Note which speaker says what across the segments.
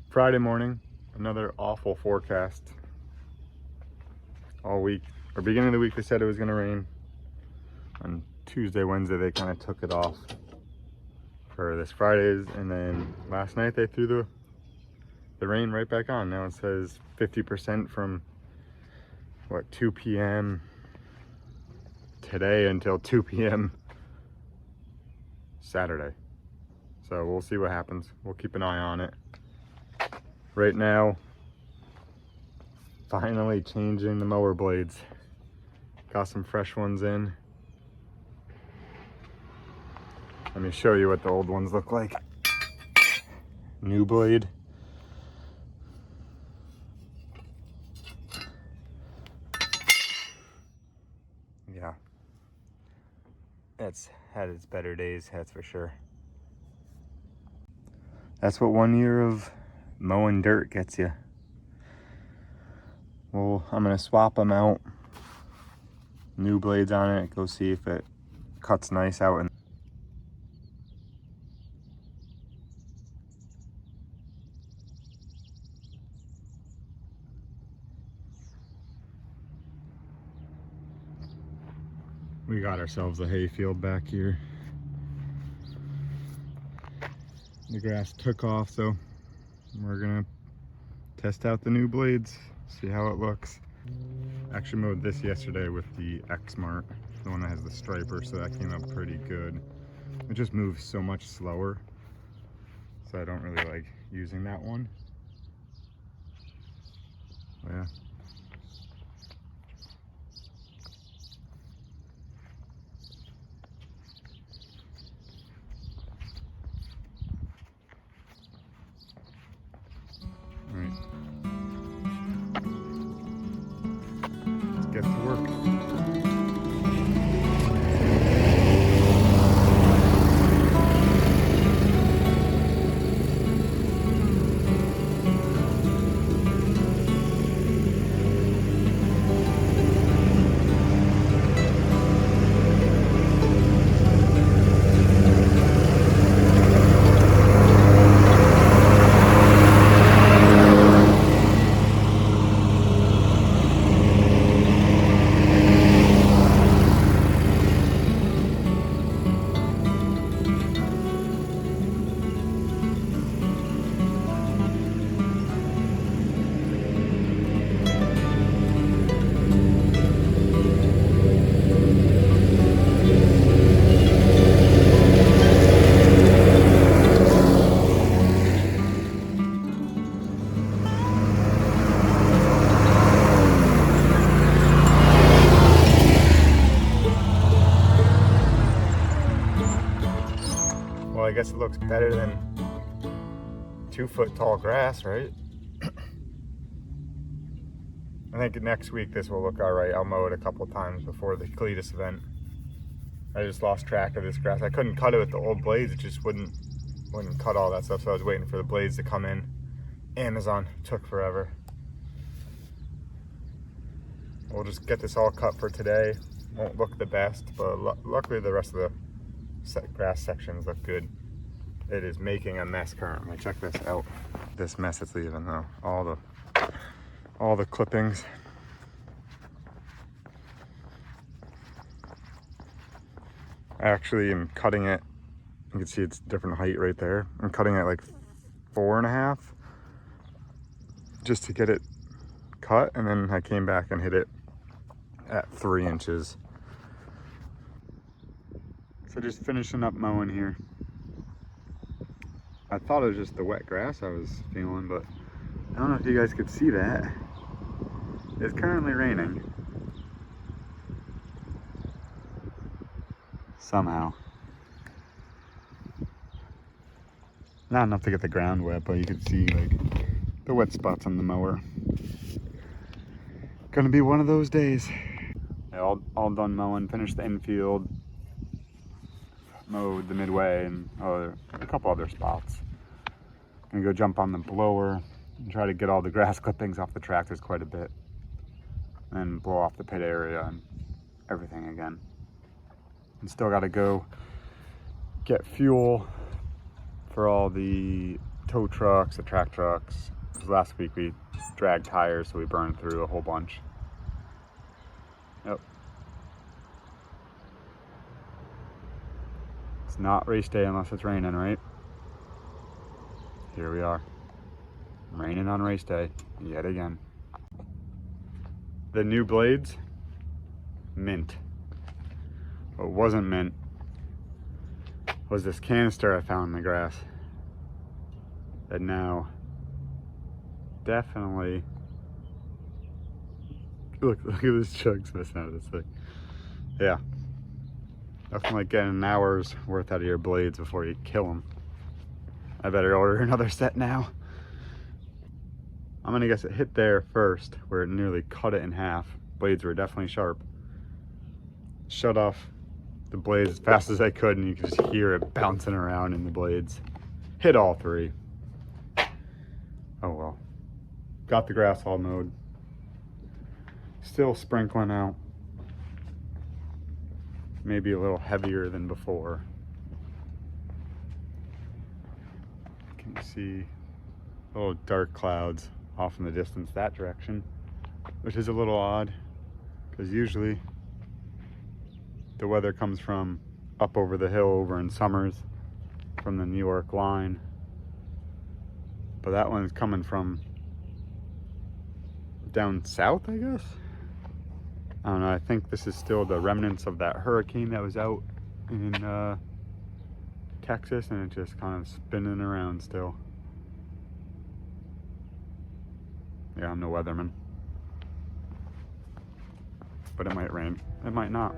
Speaker 1: Friday morning, another awful forecast all week. Or beginning of the week they said it was gonna rain. On Tuesday, Wednesday they kind of took it off for this Friday's, and then last night they threw the rain right back on. Now it says 50% from what, 2 p.m. today until 2 p.m. Saturday. So we'll see what happens. We'll keep an eye on it. Right now, finally changing the mower blades. Got some fresh ones in. Let me show you what the old ones look like. New blade. Yeah. It's had its better days, that's for sure. That's what 1 year of mowing dirt gets you. Well, I'm gonna swap them out. New blades on it. Go see if it cuts nice out. And we got ourselves a hay field back here. The grass took off, so we're gonna test out the new blades, see how it looks. Actually mowed this yesterday with the X-Mart, the one that has the striper, so that came up pretty good. It just moves so much slower, so I don't really like using that one. But yeah. All right. Let's get to work. Well, I guess it looks better than 2-foot tall grass, right? I think next week this will look all right. I'll mow it a couple times before the Cletus event. I just lost track of this grass. I couldn't cut it with the old blades. It just wouldn't cut all that stuff. So I was waiting for the blades to come in. Amazon took forever. We'll just get this all cut for today. Won't look the best, but luckily the rest of the grass sections look good. It is making a mess currently. Check this out. This mess it's leaving though. All the clippings. I actually am cutting it. You can see it's different height right there. I'm cutting it like 4.5 just to get it cut, and then I came back and hit it at 3 inches. So just finishing up mowing here. I thought it was just the wet grass I was feeling, but I don't know if you guys could see that. It's currently raining. Somehow. Not enough to get the ground wet, but you can see like the wet spots on the mower. Gonna be one of those days. Yeah, all done mowing, finished the infield, mowed the midway and a couple other spots. Gonna go jump on the blower and try to get all the grass clippings off the tractors quite a bit. And blow off the pit area and everything again. And still gotta go get fuel for all the tow trucks, the track trucks. Last week we dragged tires, so we burned through a whole bunch. Yep. It's not race day unless it's raining, right? Here we are. Raining on race day, yet again. The new blades, mint. What wasn't mint was this canister I found in the grass that now definitely, look at this chunks missing out of this thing. Yeah, definitely getting an hour's worth out of your blades before you kill them. I better order another set now. I'm gonna guess it hit there first, where it nearly cut it in half. Blades were definitely sharp. Shut off the blades as fast as I could, and you could just hear it bouncing around in the blades. Hit all three. Oh well. Got the grass all mowed. Still sprinkling out. Maybe a little heavier than before. Can you see little dark clouds off in the distance that direction, which is a little odd because usually the weather comes from up over the hill over in Summers from the New York line, but that one's coming from down south, I guess. I don't know. I think this is still the remnants of that hurricane that was out in Texas, and it's just kind of spinning around still. Yeah, I'm no weatherman, but it might rain, it might not.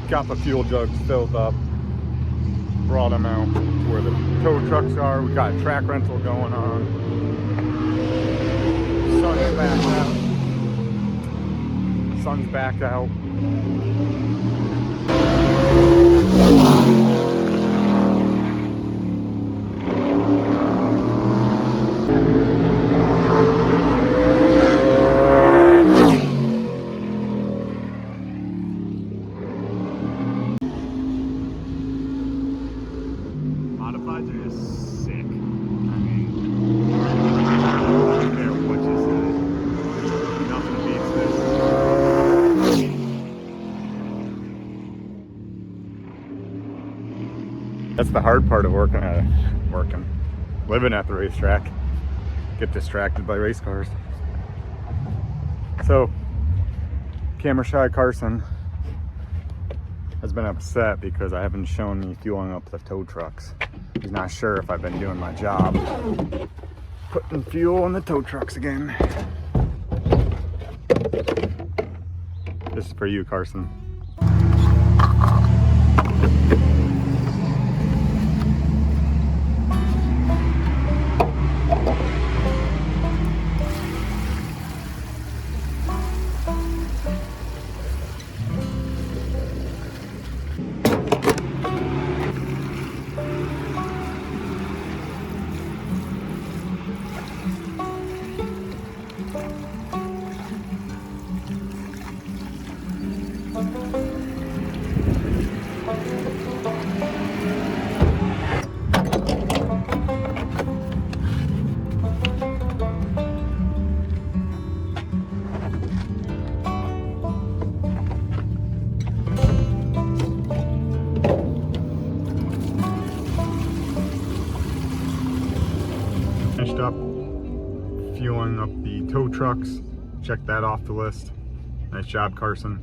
Speaker 1: Got the fuel jugs filled up, brought them out to where the tow trucks are. We got track rental going on. Sun's back out. Sun's back out. slides are just sick. I mean, I don't care what you say. Nothing beats this. That's the hard part of living at the racetrack. Get distracted by race cars. So, camera shy Carson has been upset because I haven't shown me fueling up the tow trucks. He's not sure if I've been doing my job. Putting fuel in the tow trucks again. This is for you, Carson. Finished up fueling up the tow trucks. Check that off the list. Nice job, Carson.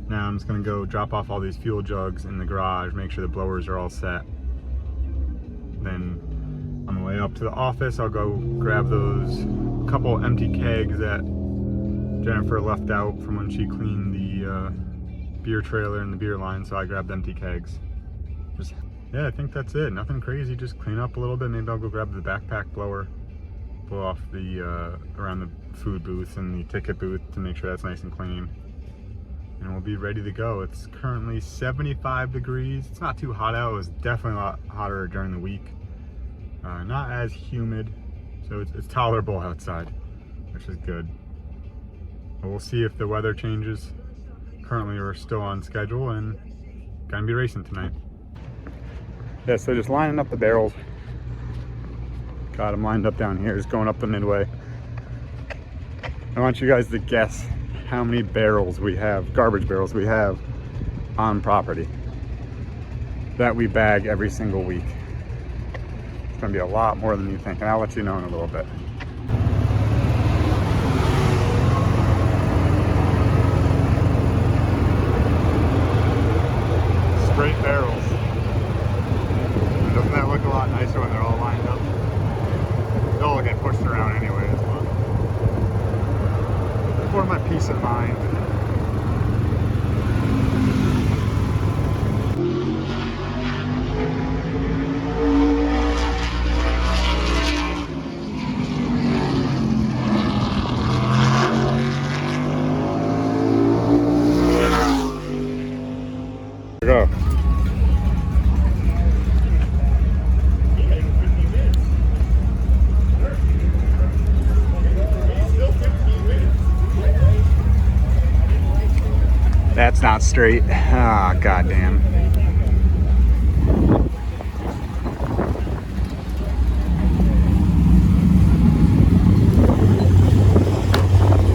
Speaker 1: Now I'm just gonna go drop off all these fuel jugs in the garage, make sure the blowers are all set. Then on the way up to the office, I'll go grab those couple empty kegs that Jennifer left out from when she cleaned the beer trailer and the beer line, so I grabbed empty kegs. Yeah, I think that's it. Nothing crazy, just clean up a little bit. Maybe I'll go grab the backpack blower, blow off the around the food booth and the ticket booth to make sure that's nice and clean. And we'll be ready to go. It's currently 75 degrees. It's not too hot out. It was definitely a lot hotter during the week. Not as humid, so it's tolerable outside, which is good. But we'll see if the weather changes. Currently we're still on schedule and gonna be racing tonight. Yeah, so just lining up the barrels. Got them lined up down here, just going up the midway. I want you guys to guess how many barrels we have, garbage barrels we have on property that we bag every single week. It's gonna be a lot more than you think, and I'll let you know in a little bit. Straight barrels. Doesn't that look a lot nicer when they're all lined up? They'll all get pushed around anyways, but for my peace of mind. Here we go. That's not straight. Ah, goddamn.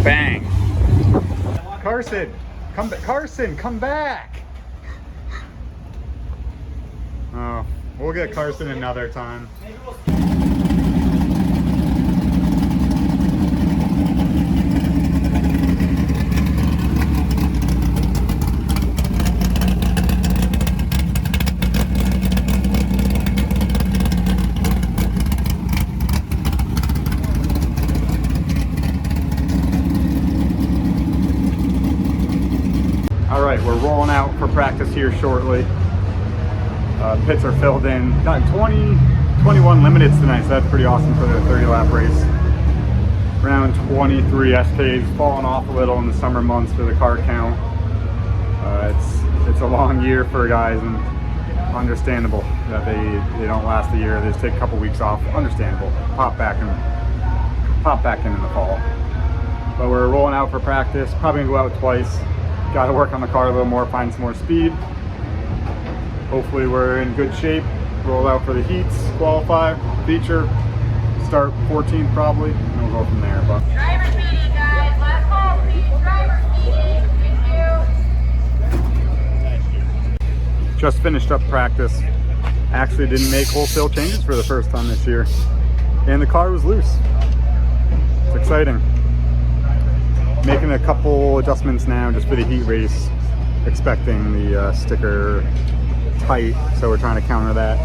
Speaker 1: Bang. Carson, come back. Carson, come back. Oh, we'll get Carson another time. All right, we're rolling out for practice here shortly. Pits are filled in. Got 21 limiteds tonight, so that's pretty awesome for the 30-lap race. Around 23 SKs, falling off a little in the summer months for the car count. It's a long year for guys, and understandable that they don't last a year. They just take a couple weeks off. Understandable. Pop back in the fall. But we're rolling out for practice. Probably gonna go out twice. Got to work on the car a little more, find some more speed. Hopefully we're in good shape roll out for the heats, qualify, feature, start 14th probably, and we'll go from there. But
Speaker 2: Driver's meeting, guys. Last call, please. Driver's meeting. Thank you.
Speaker 1: just finished up practice. Actually didn't make wholesale changes for the first time this year. And the car was loose. It's exciting. Making a couple adjustments now just for the heat race. Expecting the sticker tight, so we're trying to counter that.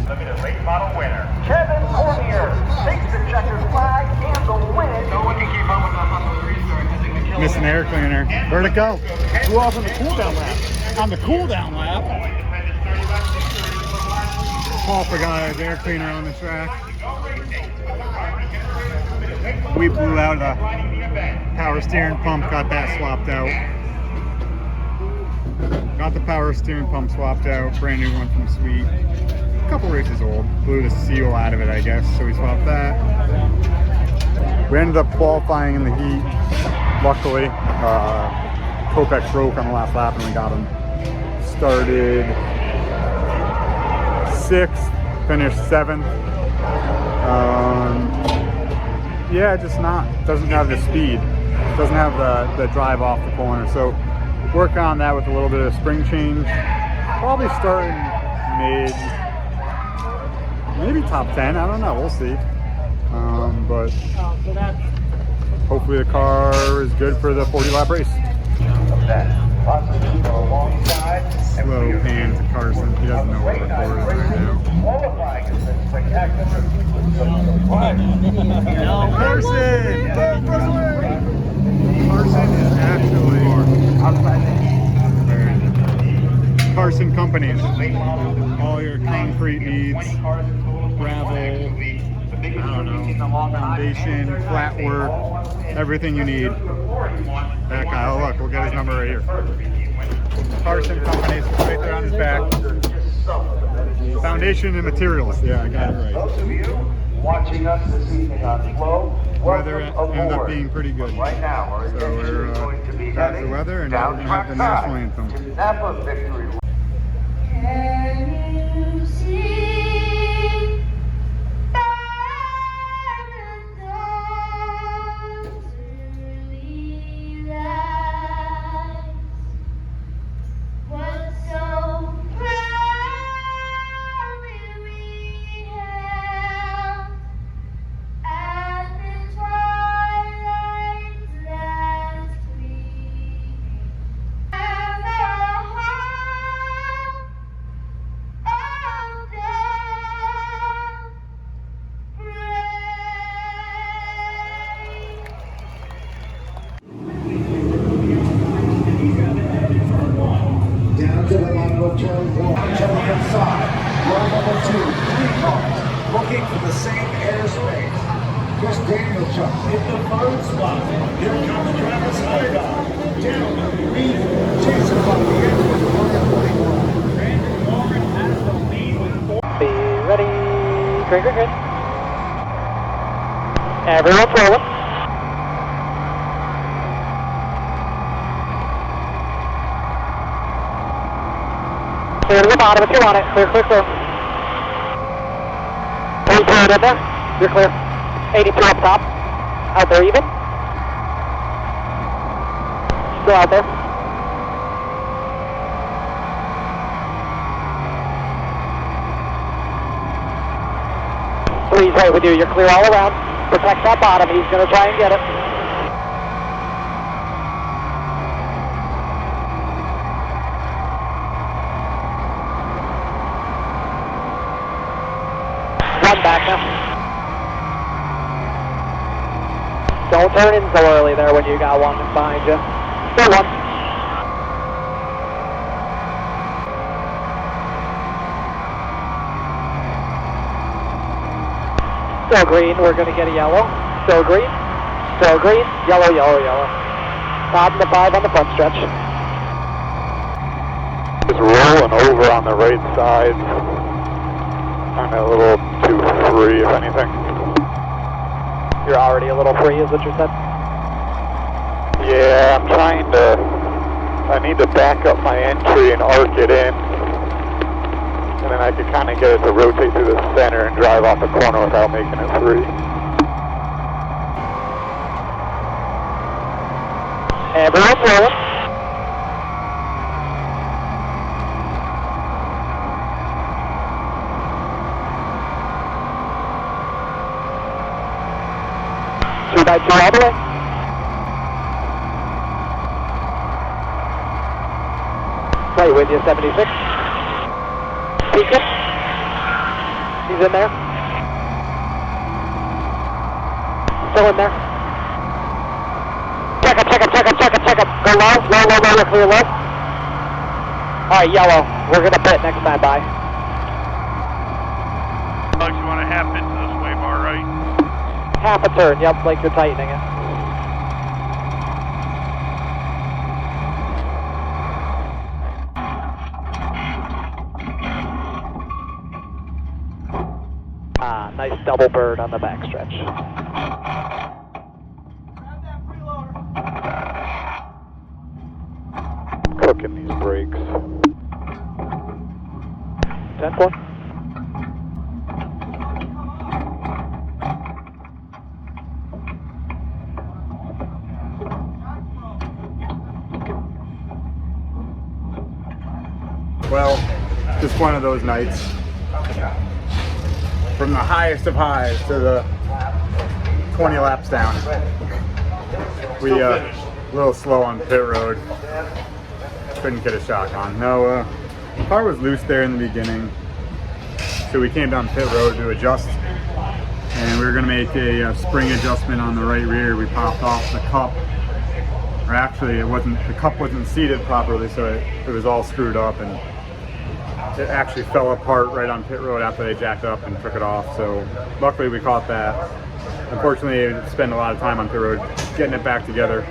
Speaker 3: Limited late model winner, Kevin Cormier, takes the checkered flag and the win. No one can keep up with us on the restart.
Speaker 1: Missing air cleaner. Where'd it go? Who else on the cool down lap? On the cool down lap. Paul forgot his air cleaner on the track. We blew out the power steering pump, got that swapped out. Got the power steering pump swapped out, brand new one from Sweet. A couple races old. Blew the seal out of it, I guess, so we swapped that. We ended up qualifying in the heat. Luckily, Kopech broke on the last lap and we got him. Started 6th, finished 7th. Yeah, just doesn't have the speed. Doesn't have the drive off the corner. So work on that with a little bit of spring change. Probably starting mid, maybe top 10. I don't know. We'll see. But hopefully the car is good for the 40-lap race. Slow pan to Carson. He doesn't know what the core is right now. Carson! Carson is actually Carson Companies. All your concrete needs, gravel, I don't know, foundation, flat work, everything you need. That guy, oh look, we'll get his number right here. Carson Companies, right there on his back. Foundation and materials, yeah, I got it right.
Speaker 3: Watching us this evening on Flow.
Speaker 1: Weather ended up being pretty good.
Speaker 3: Right now,
Speaker 1: So we're got the weather and now we're going to have the national anthem.
Speaker 3: Napa victory.
Speaker 2: Can you see paradise early lights? What so proudly we held at the twilight's last gleam. And the
Speaker 3: Down to the line of turn 1, to the inside. Row number 2, 3 cars, looking for the same airspace. Chris Danielchuk in the third spot. Here comes Travis Hyder. Down, Reed, Jason on the end with Brandon Warren has the lead with 4.
Speaker 4: Be ready. Green, green, green. Everyone's rolling. Clear to the bottom if you want it. Clear, clear, clear. Are you cleared in there? You're clear. 82 up top. Out there even. Still out there. Three's right with you. You're clear all around. Protect that bottom. He's going to try and get it. One back now. Don't turn in so early there when you got one behind you. Still one. Still green, we're going to get a yellow. Still green, yellow, yellow, yellow. Bottom to 5 on the front stretch.
Speaker 5: Just rolling over on the right side. I'm a little too free, if anything.
Speaker 4: You're already a little free, is what you said?
Speaker 5: Yeah, I'm trying to... I need to back up my entry and arc it in. And then I could kind of get it to rotate through the center and drive off the corner without making it 3.
Speaker 4: Everyone's rolling. Two by two all the way. Right with you, 76. Peeking. He's in there. Still in there. Check it, check it, check it, check it, check it. Go low, low, low, low, clear low. Alright, yellow. We're gonna pit next time by.
Speaker 6: You want to half into the sway bar, right?
Speaker 4: Half a turn, yep, like you're tightening it. Ah, nice double bird on the backstretch.
Speaker 5: Cooking these brakes.
Speaker 4: 10-4.
Speaker 1: Well, just one of those nights. From the highest of highs to the 20 laps down. We a little slow on pit road. Couldn't get a shock on. No, the car was loose there in the beginning, so we came down pit road to adjust, and we were going to make a spring adjustment on the right rear. We popped off the cup, or actually the cup wasn't seated properly, so it was all screwed up, and it actually fell apart right on pit road after they jacked up and took it off. So luckily we caught that. Unfortunately, it spent a lot of time on pit road getting it back together.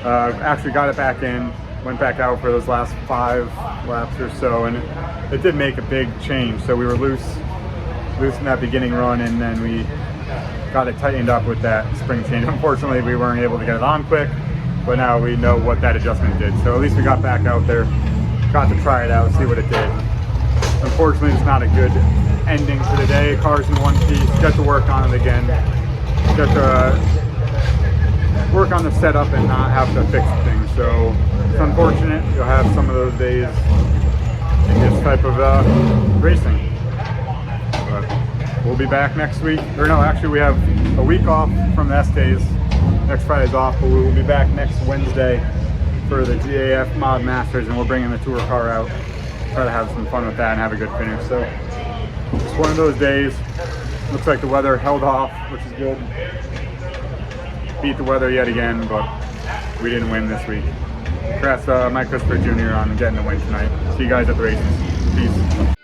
Speaker 1: Actually got it back in, went back out for those last 5 laps or so, and it did make a big change. So we were loose in that beginning run, and then we got it tightened up with that spring change. Unfortunately, we weren't able to get it on quick, but now we know what that adjustment did. So at least we got back out there, got to try it out, see what it did. Unfortunately, it's not a good ending to the day. Car's in one piece. Got to work on it again. Got to work on the setup and not have to fix things. So it's unfortunate. You'll have some of those days in this type of racing. But we'll be back next week. Or no, actually we have a week off from the S days. Next Friday's off, but we will be back next Wednesday for the GAF Mod Masters, and we're bringing the tour car out. Try to have some fun with that and have a good finish. So it's one of those days. Looks like the weather held off, which is good. Beat the weather yet again, but we didn't win this week. Congrats Mike Christopher Jr. on getting the win tonight. See you guys at the races. Peace.